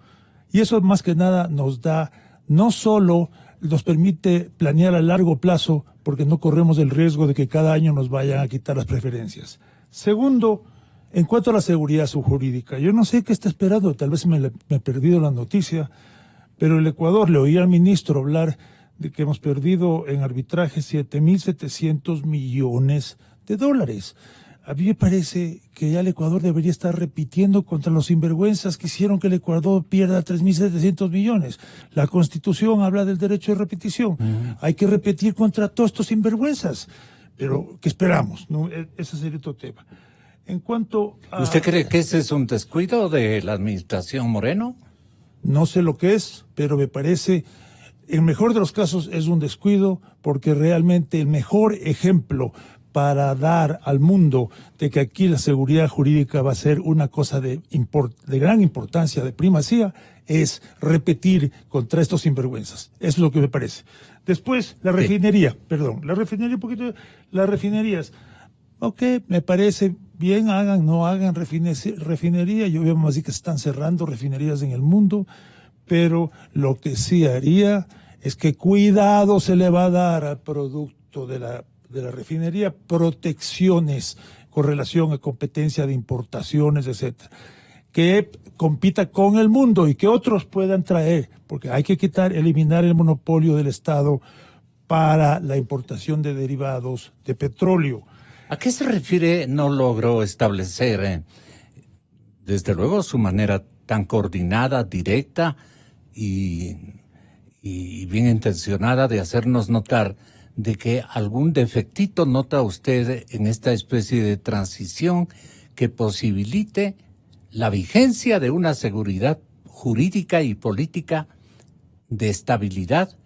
S7: Y eso más que nada nos da, no solo nos permite planear a largo plazo, porque no corremos el riesgo de que cada año nos vayan a quitar las preferencias. Segundo, en cuanto a la seguridad subjurídica, yo no sé qué está esperando, tal vez me he perdido la noticia, pero el Ecuador, le oí al ministro hablar de que hemos perdido en arbitraje 7.700 millones de dólares. A mí me parece que ya el Ecuador debería estar repitiendo contra los sinvergüenzas que hicieron que el Ecuador pierda 3.700 millones. La Constitución habla del derecho de repetición. Hay que repetir contra todos estos sinvergüenzas. Pero, ¿qué esperamos? ¿No? Ese sería otro tema. En cuanto a...
S2: ¿Usted cree que ese es un descuido de la administración Moreno?
S7: No sé lo que es, pero me parece, en el mejor de los casos, es un descuido, porque realmente el mejor ejemplo para dar al mundo de que aquí la seguridad jurídica va a ser una cosa de gran importancia, de primacía, es repetir contra estos sinvergüenzas. Eso es lo que me parece. Después, las refinerías, ok, me parece bien, no hagan refinería, yo veo más que se están cerrando refinerías en el mundo, pero lo que sí haría es que cuidado se le va a dar al producto de la refinería, protecciones con relación a competencia de importaciones, etcétera, que compita con el mundo y que otros puedan traer, porque hay que eliminar el monopolio del Estado para la importación de derivados de petróleo.
S2: ¿A qué se refiere no logró establecer, desde luego, su manera tan coordinada, directa y bien intencionada de hacernos notar de que algún defectito nota usted en esta especie de transición que posibilite la vigencia de una seguridad jurídica y política de estabilidad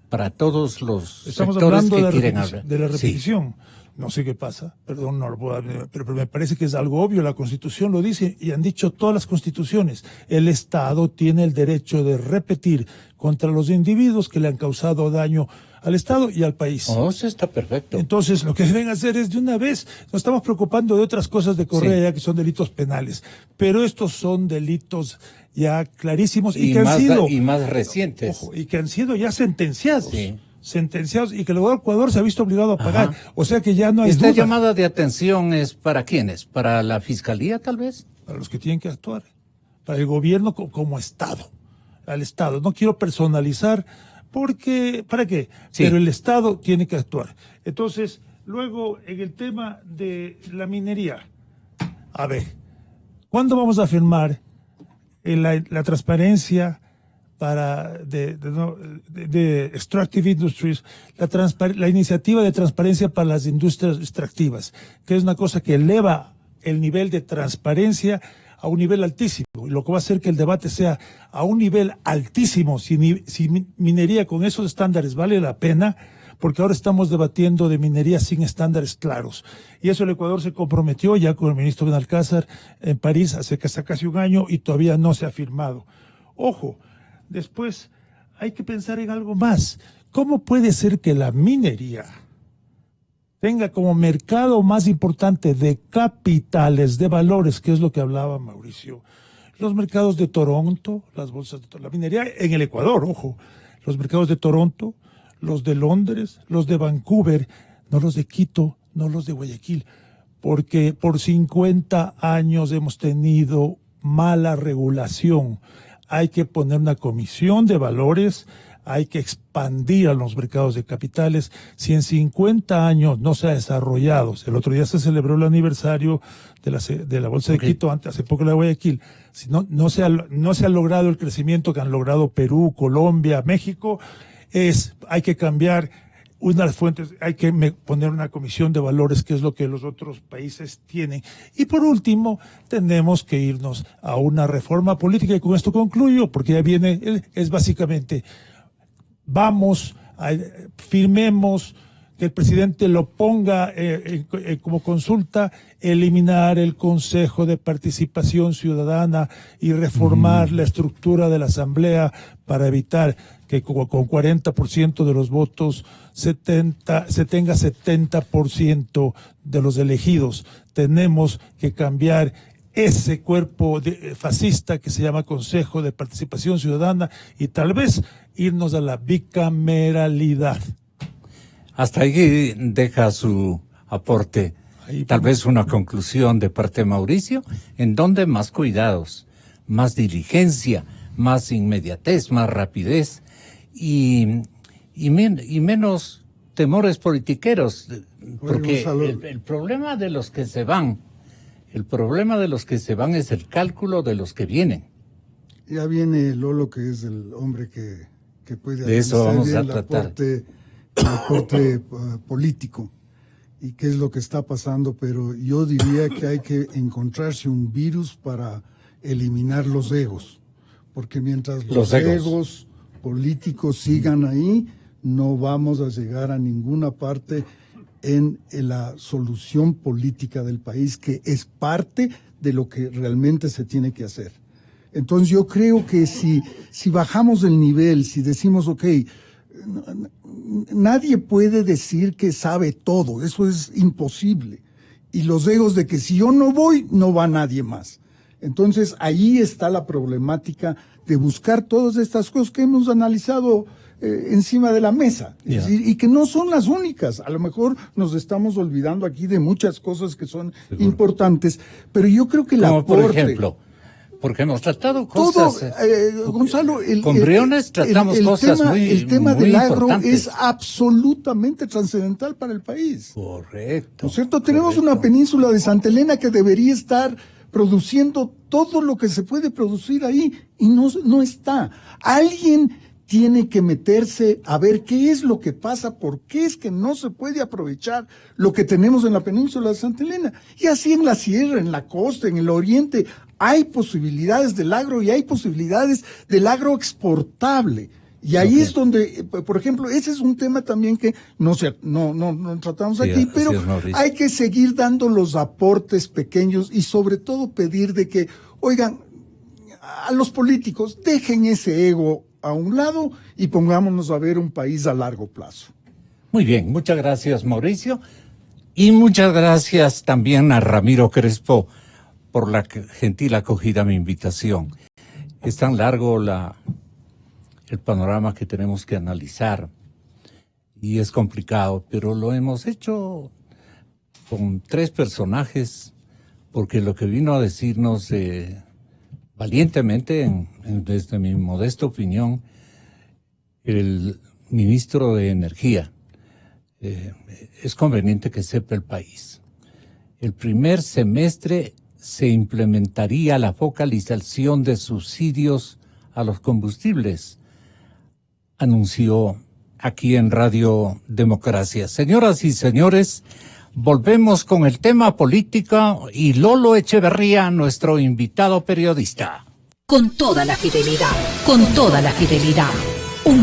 S2: para todos los
S7: Estamos
S2: sectores
S7: hablando
S2: que quieren hablar?
S7: de la
S2: Sí.
S7: repetición. No sé qué pasa, perdón, no lo puedo, pero me parece que es algo obvio, la Constitución lo dice y han dicho todas las constituciones. El Estado tiene el derecho de repetir contra los individuos que le han causado daño al Estado y al país.
S2: Oh, eso está perfecto.
S7: Entonces, lo que deben hacer es de una vez, nos estamos preocupando de otras cosas de Correa, que son delitos penales, pero estos son delitos ya clarísimos y que han sido...
S2: Y más recientes.
S7: Ojo, y que han sido ya sentenciados.
S2: Sí.
S7: Sentenciados y que el Ecuador se ha visto obligado a pagar.
S2: Ajá.
S7: O sea que ya no hay
S2: ¿Esta
S7: duda.
S2: llamada de atención es para quiénes? ¿Para la Fiscalía, tal vez?
S7: Para los que tienen que actuar. Para el gobierno como Estado. Al Estado. No quiero personalizar porque... ¿Para qué?
S2: Sí.
S7: Pero el Estado tiene que actuar. Entonces, luego, en el tema de la minería. A ver, ¿cuándo vamos a firmar la transparencia de Extractive Industries, la iniciativa de transparencia para las industrias extractivas, que es una cosa que eleva el nivel de transparencia a un nivel altísimo, y lo que va a hacer que el debate sea a un nivel altísimo, si minería con esos estándares vale la pena, porque ahora estamos debatiendo de minería sin estándares claros. Y eso el Ecuador se comprometió ya con el ministro Benalcázar en París hace casi un año y todavía no se ha firmado. Ojo, después hay que pensar en algo más. ¿Cómo puede ser que la minería tenga como mercado más importante de capitales, de valores, que es lo que hablaba Mauricio, los mercados de Toronto, las bolsas de la minería en el Ecuador, ojo, los mercados de Toronto, los de Londres, los de Vancouver, no los de Quito, no los de Guayaquil, porque por 50 años hemos tenido mala regulación. Hay que poner una comisión de valores, hay que expandir a los mercados de capitales. Si en 50 años no se ha desarrollado, el otro día se celebró el aniversario de la Bolsa de Quito, hace poco la de Guayaquil, si no se ha logrado el crecimiento que han logrado Perú, Colombia, México, hay que cambiar unas fuentes, hay que poner una comisión de valores, que es lo que los otros países tienen. Y por último, tenemos que irnos a una reforma política, y con esto concluyo, porque ya viene, es básicamente, firmemos, que el presidente lo ponga como consulta, eliminar el Consejo de Participación Ciudadana y reformar la estructura de la Asamblea para evitar que con 40% de los votos se tenga 70% de los elegidos. Tenemos que cambiar ese cuerpo fascista que se llama Consejo de Participación Ciudadana y tal vez irnos a la bicameralidad.
S2: Hasta ahí deja su aporte. Tal vez una conclusión de parte de Mauricio, en donde más cuidados, más diligencia, más inmediatez, más rapidez y menos temores politiqueros, porque el problema de los que se van, es el cálculo de los que vienen.
S6: Ya viene Lolo, que es el hombre que puede
S2: de eso vamos a
S6: el
S2: tratar.
S6: aporte político y qué es lo que está pasando, pero yo diría que hay que encontrarse un virus para eliminar los egos, porque mientras los egos políticos sigan ahí, no vamos a llegar a ninguna parte en la solución política del país, que es parte de lo que realmente se tiene que hacer. Entonces yo creo que si bajamos el nivel, si decimos, ok, nadie puede decir que sabe todo, eso es imposible. Y los egos de que si yo no voy, no va nadie más. Entonces ahí está la problemática de buscar todas estas cosas que hemos analizado encima de la mesa. Yeah. Es decir, y que no son las únicas. A lo mejor nos estamos olvidando aquí de muchas cosas que son importantes, pero yo creo que el aporte...
S2: porque hemos tratado
S6: todo,
S2: cosas.
S6: Gonzalo,
S2: Con Briones tratamos cosas
S6: el tema
S2: muy
S6: del agro
S2: importantes.
S6: es absolutamente trascendental para el país.
S2: Correcto.
S6: ¿No es cierto? Tenemos
S2: correcto.
S6: una península de Santa Elena que debería estar produciendo todo lo que se puede producir ahí y no está. Alguien tiene que meterse a ver qué es lo que pasa, por qué es que no se puede aprovechar lo que tenemos en la península de Santa Elena. Y así en la sierra, en la costa, en el oriente, hay posibilidades del agro y hay posibilidades del agro exportable. Y ahí es donde, por ejemplo, ese es un tema también que no tratamos
S2: Sí,
S6: aquí, pero
S2: así es, Mauricio.
S6: hay que seguir dando los aportes pequeños y sobre todo pedir de que, oigan, a los políticos dejen ese ego a un lado y pongámonos a ver un país a largo plazo.
S2: Muy bien, muchas gracias, Mauricio. Y muchas gracias también a Ramiro Crespo por la gentil acogida a mi invitación. Es tan largo el panorama que tenemos que analizar y es complicado, pero lo hemos hecho con 3 personajes, porque lo que vino a decirnos valientemente, desde mi modesta opinión, el ministro de Energía, es conveniente que sepa el país. El primer semestre se implementaría la focalización de subsidios a los combustibles, anunció aquí en Radio Democracia. Señoras y señores, volvemos con el tema político y Lolo Echeverría, nuestro invitado periodista.
S9: Con toda la fidelidad, un